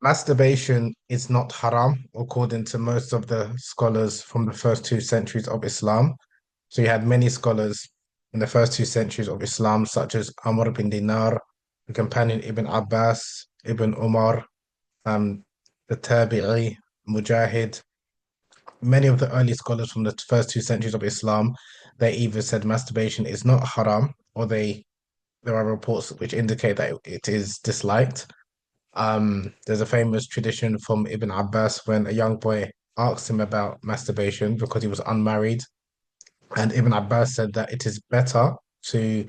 Masturbation is not haram, according to most of the scholars from the first 2 centuries of Islam. So you had many scholars in the first 2 centuries of Islam, such as Amr bin Dinar, the companion Ibn Abbas, Ibn Umar, um, the Tabi'i, Mujahid. Many of the early scholars from the first 2 centuries of Islam, they either said masturbation is not haram, or there are reports which indicate that it is disliked. There's a famous tradition from Ibn Abbas when a young boy asked him about masturbation because he was unmarried. And Ibn Abbas said that it is better to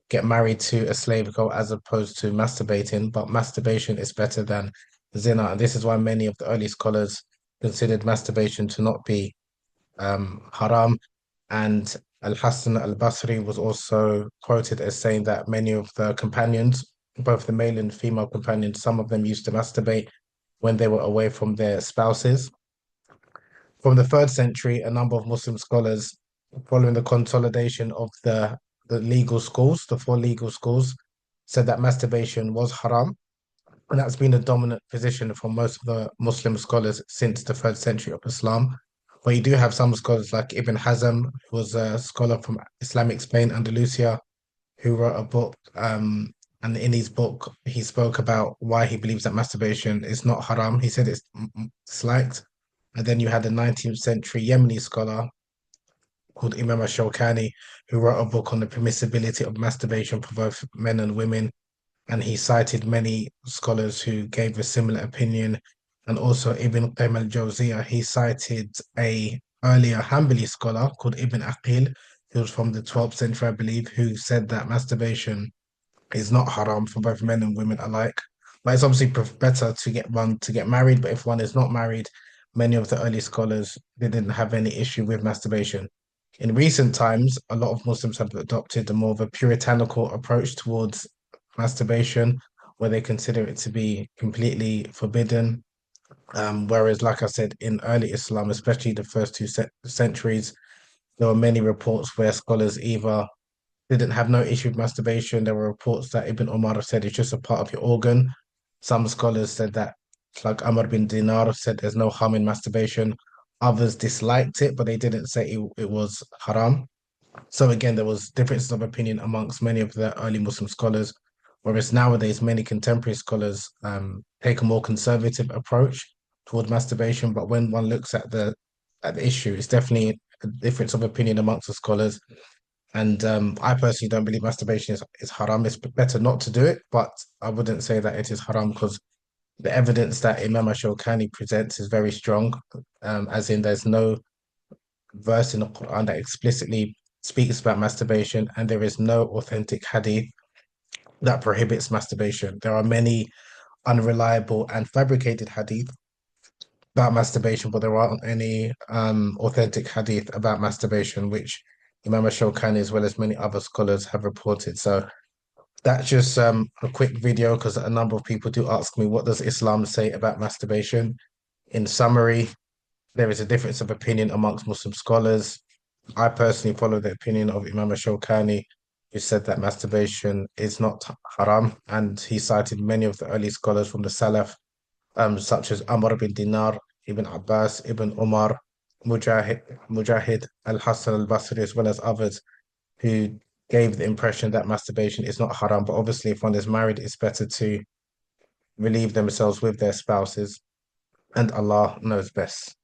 get married to a slave girl as opposed to masturbating, but masturbation is better than zina. And this is why many of the early scholars considered masturbation to not be haram. And Al-Hasan al-Basri was also quoted as saying that many of the companions, both the male and female companions, some of them used to masturbate when they were away from their spouses. From the third century, a number of Muslim scholars, following the consolidation of the legal schools, the four legal schools, said that masturbation was haram. And that's been a dominant position for most of the Muslim scholars since the third century of Islam. But you do have some scholars like Ibn Hazm, who was a scholar from Islamic Spain, Andalusia, who wrote a book. And in his book, he spoke about why he believes that masturbation is not haram. He said it's disliked. And then you had a 19th century Yemeni scholar called Imam al-Shawkani, who wrote a book on the permissibility of masturbation for both men and women. And he cited many scholars who gave a similar opinion. And also Ibn Qayyim al-Jawziyah, he cited a earlier Hanbali scholar called Ibn Aqeel, who was from the 12th century, I believe, who said that masturbation is not haram for both men and women alike. But it's obviously better to get one to get married. But if one is not married, many of the early scholars they didn't have any issue with masturbation. In recent times, a lot of Muslims have adopted a more of a puritanical approach towards masturbation, where they consider it to be completely forbidden. Whereas, like I said, in early Islam, especially the first 2 centuries, there were many reports where scholars either didn't have no issue with masturbation. There were reports that Ibn Umar said it's just a part of your organ. Some scholars said that, like Amr bin Dinar said, there's no harm in masturbation. Others disliked it, but they didn't say it was haram. So again, there was differences of opinion amongst many of the early Muslim scholars, whereas nowadays many contemporary scholars take a more conservative approach towards masturbation. But when one looks at the issue, it's definitely a difference of opinion amongst the scholars. And I personally don't believe masturbation is haram. It's better not to do it, but I wouldn't say that it is haram because the evidence that Imam al-Shawkani presents is very strong, as in there's no verse in the Qur'an that explicitly speaks about masturbation, and there is no authentic hadith that prohibits masturbation. There are many unreliable and fabricated hadith about masturbation, but there aren't any authentic hadith about masturbation, which Imam Shawkani, as well as many other scholars, have reported. So that's just a quick video because a number of people do ask me, what does Islam say about masturbation? In summary, there is a difference of opinion amongst Muslim scholars. I personally follow the opinion of Imam Shawkani, who said that masturbation is not haram, and he cited many of the early scholars from the Salaf, such as Amr bin Dinar, Ibn Abbas, Ibn Umar, Mujahid, Al-Hasan al-Basri, as well as others who gave the impression that masturbation is not haram. But obviously, if one is married, it's better to relieve themselves with their spouses, and Allah knows best.